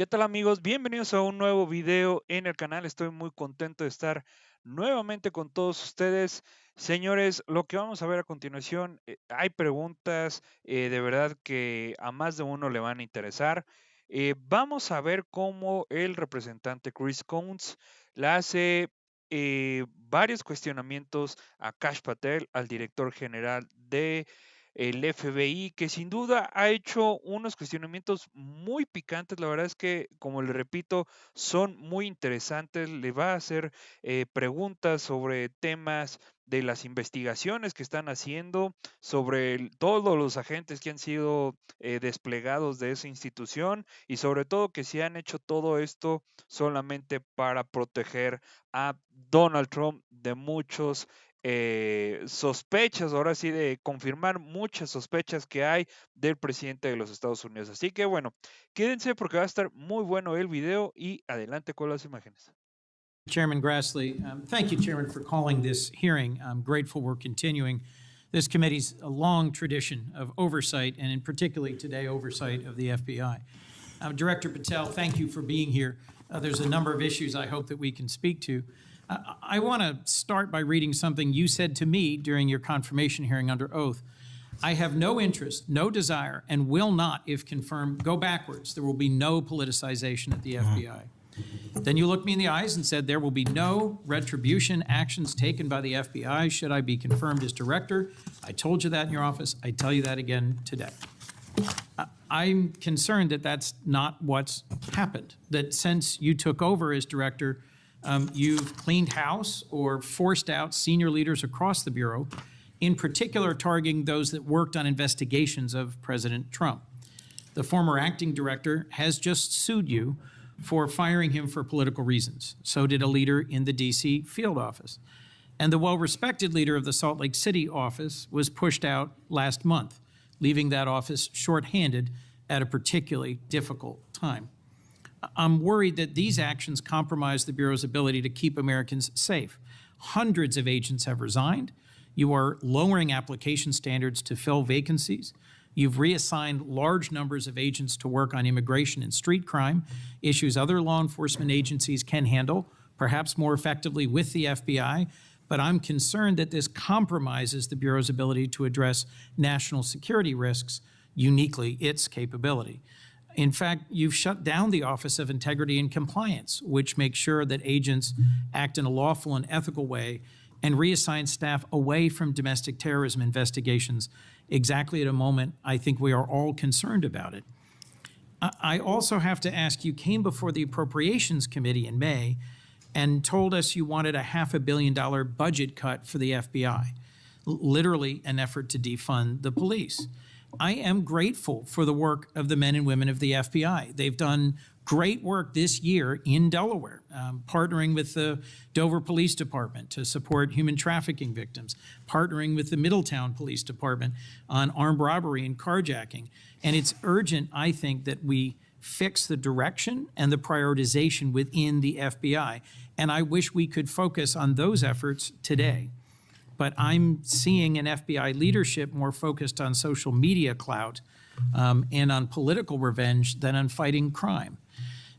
¿Qué tal amigos? Bienvenidos a un nuevo video en el canal. Estoy muy contento de estar nuevamente con todos ustedes. Señores, lo que vamos a ver a continuación, hay preguntas de verdad que a más de uno le van a interesar. Vamos a ver cómo el representante Chris Coons le hace varios cuestionamientos a Kash Patel, al director general de el FBI, que sin duda ha hecho unos cuestionamientos muy picantes. La verdad es que, como le repito, son muy interesantes. Le va a hacer preguntas sobre temas de las investigaciones que están haciendo, sobre todos los agentes que han sido desplegados de esa institución y sobre todo que si han hecho todo esto solamente para proteger a Donald Trump de muchos sospechas, ahora sí, de confirmar muchas sospechas que hay del presidente de los Estados Unidos. Así que bueno, quédense porque va a estar muy bueno el video y adelante con las imágenes. Chairman Grassley, thank you, Chairman, for calling this hearing. I'm grateful we're continuing this committee's a long tradition of oversight, and in particularly today, oversight of the FBI. Director Patel, thank you for being here. There's a number of issues I hope that we can speak to. I want to start by reading something you said to me during your confirmation hearing under oath. I have no interest, no desire, and will not, if confirmed, go backwards. There will be no politicization at the FBI. Then you looked me in the eyes and said there will be no retribution actions taken by the FBI should I be confirmed as director. I told you that in your office. I tell you that again today. I'm concerned that that's not what's happened, that since you took over as director, you've cleaned house or forced out senior leaders across the Bureau, in particular targeting those that worked on investigations of President Trump. The former acting director has just sued you for firing him for political reasons. So did a leader in the DC field office. And the well-respected leader of the Salt Lake City office was pushed out last month, leaving that office shorthanded at a particularly difficult time. I'm worried that these actions compromise the Bureau's ability to keep Americans safe. Hundreds of agents have resigned. You are lowering application standards to fill vacancies. You've reassigned large numbers of agents to work on immigration and street crime, issues other law enforcement agencies can handle, perhaps more effectively with the FBI. But I'm concerned that this compromises the Bureau's ability to address national security risks, uniquely its capability. In fact, you've shut down the Office of Integrity and Compliance, which makes sure that agents act in a lawful and ethical way, and reassign staff away from domestic terrorism investigations exactly at a moment I think we are all concerned about it. I also have to ask, you came before the Appropriations Committee in May and told us you wanted a $500 million budget cut for the FBI, literally an effort to defund the police. I am grateful for the work of the men and women of the FBI. They've done great work this year in Delaware, partnering with the Dover Police Department to support human trafficking victims, partnering with the Middletown Police Department on armed robbery and carjacking. And it's urgent, I think, that we fix the direction and the prioritization within the FBI. And I wish we could focus on those efforts today. But I'm seeing an FBI leadership more focused on social media clout and on political revenge than on fighting crime.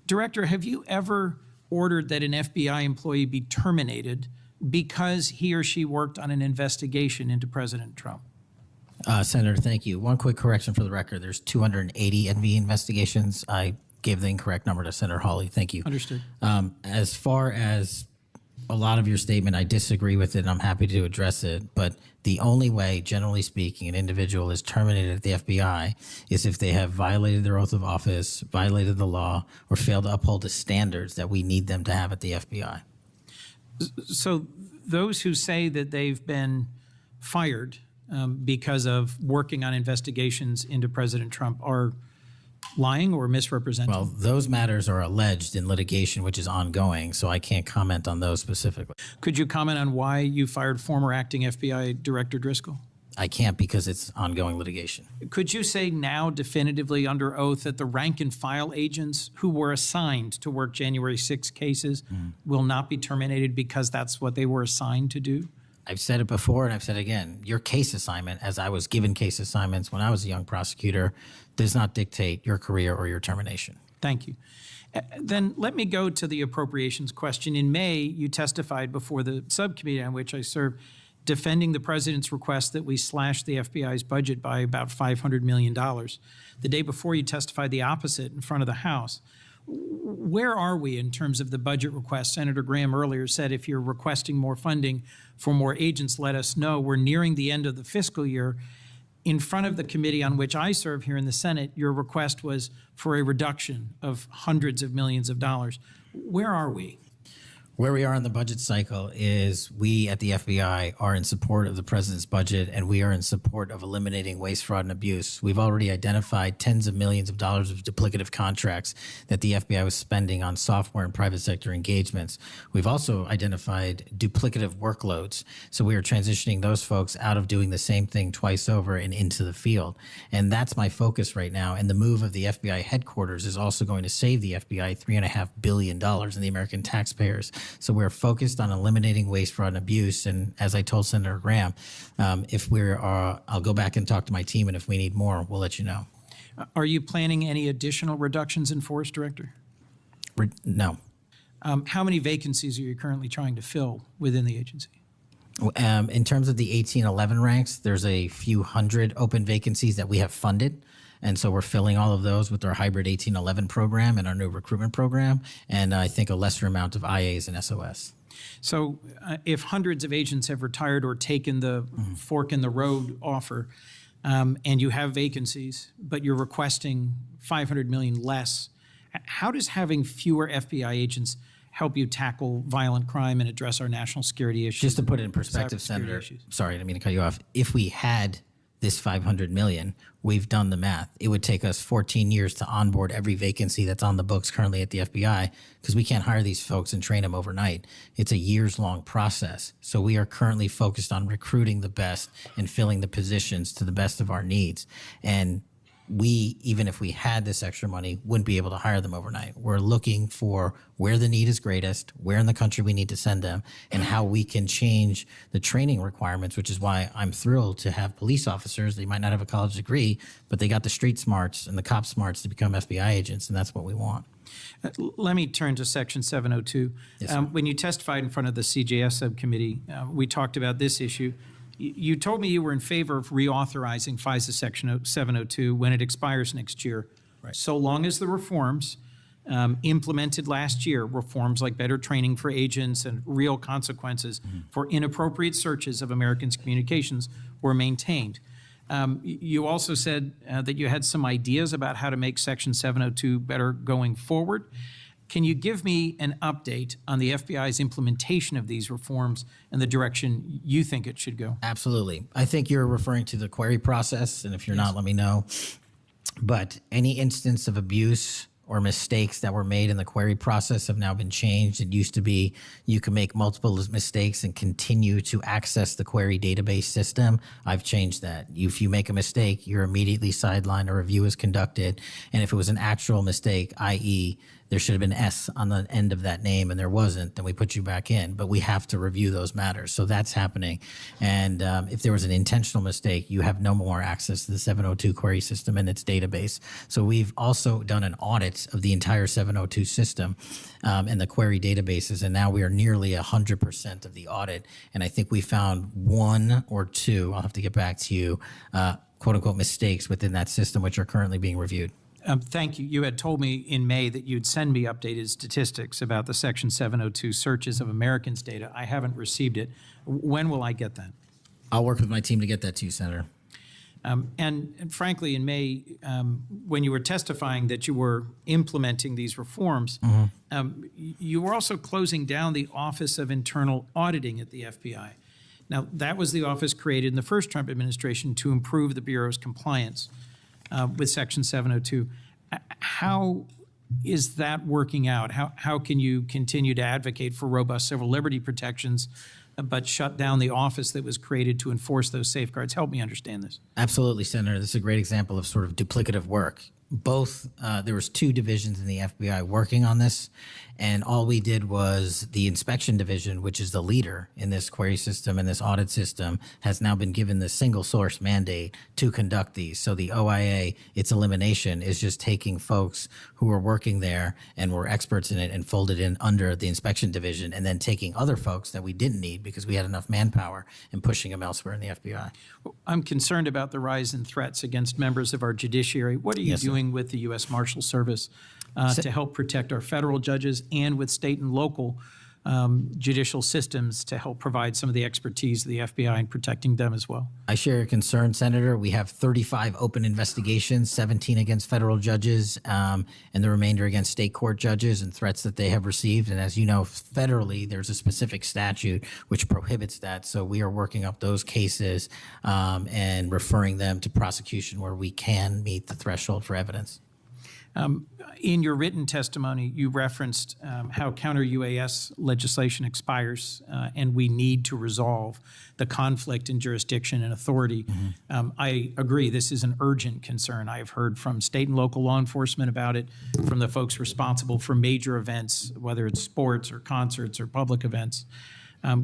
Director, have you ever ordered that an FBI employee be terminated because he or she worked on an investigation into President Trump? Senator, thank you. One quick correction for the record. There's 280 NV investigations. I gave the incorrect number to Senator Hawley. Thank you. Understood. As far as a lot of your statement, I disagree with it, and I'm happy to address it. But the only way, generally speaking, an individual is terminated at the FBI is if they have violated their oath of office, violated the law, or failed to uphold the standards that we need them to have at the FBI. So those who say that they've been fired because of working on investigations into President Trump are lying or misrepresenting? Well, those matters are alleged in litigation, which is ongoing, so I can't comment on those specifically. Could you comment on why you fired former acting FBI Director Driscoll? I can't because it's ongoing litigation. Could you say now definitively under oath that the rank and file agents who were assigned to work January 6 cases will not be terminated because that's what they were assigned to do? I've said it before and I've said it again. Your case assignment, as I was given case assignments when I was a young prosecutor, does not dictate your career or your termination. Thank you. Then let me go to the appropriations question. In May, you testified before the subcommittee on which I serve, defending the president's request that we slash the FBI's budget by about $500 million. The day before, you testified the opposite in front of the House. Where are we in terms of the budget request? Senator Graham earlier said if you're requesting more funding for more agents, let us know. We're nearing the end of the fiscal year. In front of the committee on which I serve here in the Senate, your request was for a reduction of hundreds of millions of dollars. Where are we? Where we are in the budget cycle is we at the FBI are in support of the president's budget, and we are in support of eliminating waste, fraud, and abuse. We've already identified tens of millions of dollars of duplicative contracts that the FBI was spending on software and private sector engagements. We've also identified duplicative workloads. So we are transitioning those folks out of doing the same thing twice over and into the field. And that's my focus right now. And the move of the FBI headquarters is also going to save the FBI $3.5 billion in the American taxpayers. So we're focused on eliminating waste, fraud, and abuse. And as I told Senator Graham, I'll go back and talk to my team, and if we need more, we'll let you know. Are you planning any additional reductions in force, Director? No. How many vacancies are you currently trying to fill within the agency? In terms of the 1811 ranks, there's a few hundred open vacancies that we have funded. And so we're filling all of those with our hybrid 1811 program and our new recruitment program, and I think a lesser amount of IAs and SOS. So if hundreds of agents have retired or taken the fork in the road offer, and you have vacancies, but you're requesting $500 million less, how does having fewer FBI agents help you tackle violent crime and address our national security issues? Just to put it in perspective, Senator, sorry, I didn't mean to cut you off. If we had this $500 million, we've done the math. It would take us 14 years to onboard every vacancy that's on the books currently at the FBI, because we can't hire these folks and train them overnight. It's a years-long process. So we are currently focused on recruiting the best and filling the positions to the best of our needs. And we, even if we had this extra money, wouldn't be able to hire them overnight. We're looking for where the need is greatest, where in the country we need to send them, and how we can change the training requirements, which is why I'm thrilled to have police officers. They might not have a college degree, but they got the street smarts and the cop smarts to become FBI agents, and that's what we want. Let me turn to Section 702. Yes, sir. When you testified in front of the CJS subcommittee, we talked about this issue. You told me you were in favor of reauthorizing FISA Section 702 when it expires next year, Right. so long as the reforms implemented last year, reforms like better training for agents and real consequences for inappropriate searches of Americans' communications, were maintained. You also said that you had some ideas about how to make Section 702 better going forward. Can you give me an update on the FBI's implementation of these reforms and the direction you think it should go? Absolutely. I think you're referring to the query process, and if you're not, let me know. But any instance of abuse or mistakes that were made in the query process have now been changed. It used to be you can make multiple mistakes and continue to access the query database system. I've changed that. If you make a mistake, you're immediately sidelined, a review is conducted. And if it was an actual mistake, i.e., there should have been S on the end of that name and there wasn't, then we put you back in. But we have to review those matters. So that's happening. And if there was an intentional mistake, you have no more access to the 702 query system and its database. So we've also done an audit of the entire 702 system and the query databases. And now we are nearly 100% of the audit. And I think we found one or two, I'll have to get back to you, quote unquote mistakes within that system, which are currently being reviewed. Thank you. You had told me in May that you'd send me updated statistics about the Section 702 searches of Americans' data. I haven't received it. When will I get that? I'll work with my team to get that to you, Senator. And frankly, in May, when you were testifying that you were implementing these reforms, you were also closing down the Office of Internal Auditing at the FBI. Now, that was the office created in the first Trump administration to improve the Bureau's compliance with Section 702. How is that working out? How can you continue to advocate for robust civil liberty protections but shut down the office that was created to enforce those safeguards? Help me understand this. Absolutely, Senator. This is a great example of sort of duplicative work. both, there was two divisions in the FBI working on this, and all we did was the inspection division, which is the leader in this query system and this audit system, has now been given the single source mandate to conduct these. So the OIA, its elimination is just taking folks who were working there and were experts in it and folded in under the inspection division, and then taking other folks that we didn't need because we had enough manpower and pushing them elsewhere in the FBI. I'm concerned about the rise in threats against members of our judiciary. What are you Yes, sir. doing with the U.S. Marshal Service to help protect our federal judges and with state and local judicial systems to help provide some of the expertise of the FBI in protecting them as well? I share your concern, Senator. We have 35 open investigations, 17 against federal judges, and the remainder against state court judges and threats that they have received. And as you know, federally, there's a specific statute which prohibits that. So we are working up those cases and referring them to prosecution where we can meet the threshold for evidence. In your written testimony, you referenced how Counter-UAS legislation expires and we need to resolve the conflict in jurisdiction and authority. I agree, this is an urgent concern. I have heard from state and local law enforcement about it, from the folks responsible for major events, whether it's sports or concerts or public events.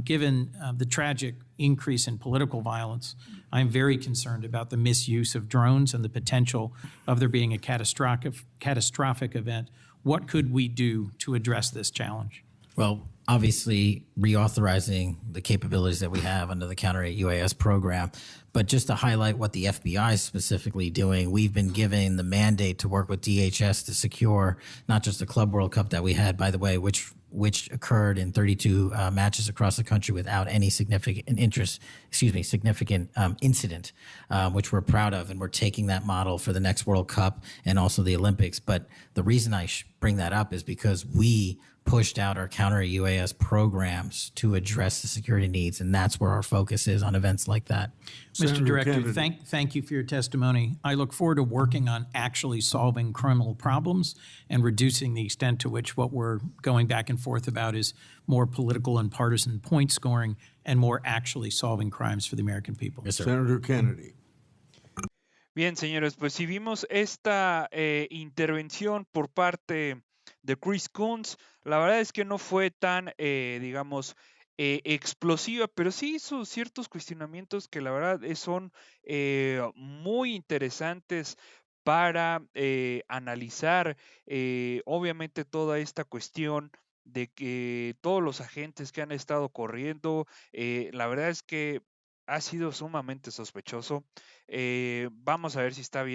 Given the tragic increase in political violence, I'm very concerned about the misuse of drones and the potential of there being a catastrophic event. What could we do to address this challenge? Well, obviously, reauthorizing the capabilities that we have under the Counter-UAS program. But just to highlight what the FBI is specifically doing, we've been given the mandate to work with DHS to secure not just the Club World Cup that we had, by the way, which occurred in 32 matches across the country without any significant incident, which we're proud of. And we're taking that model for the next World Cup and also the Olympics. But the reason I bring that up is because we pushed out our Counter-UAS programs to address the security needs, and that's where our focus is on events like that. Mr. Director, thank you for your testimony. I look forward to working on actually solving criminal problems and reducing the extent to which what we're going back and forth about is more political and partisan point scoring and more actually solving crimes for the American people. Yes, sir. Senator Kennedy. Bien, señores, pues si vimos esta intervención por parte de Chris Coons, la verdad es que no fue tan, digamos, explosiva, pero sí hizo ciertos cuestionamientos que la verdad son muy interesantes para analizar, obviamente, toda esta cuestión de que todos los agentes que han estado corriendo, la verdad es que ha sido sumamente sospechoso. Vamos a ver si está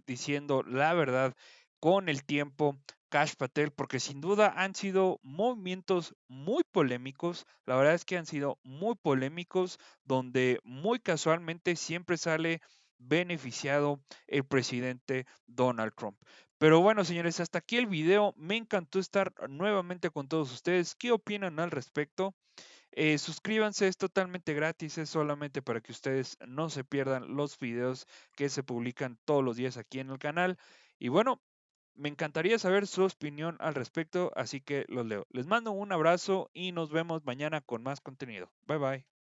diciendo la verdad con el tiempo Kash Patel, porque sin duda han sido movimientos muy polémicos. La verdad es que han sido muy polémicos, donde muy casualmente siempre sale beneficiado el presidente Donald Trump. Pero bueno, señores, hasta aquí el video. Me encantó estar nuevamente con todos ustedes. ¿Qué opinan al respecto? Suscríbanse, es totalmente gratis, es solamente para que ustedes no se pierdan los videos que se publican todos los días aquí en el canal. Y bueno, me encantaría saber su opinión al respecto, así que los leo. Les mando un abrazo y nos vemos mañana con más contenido. Bye bye.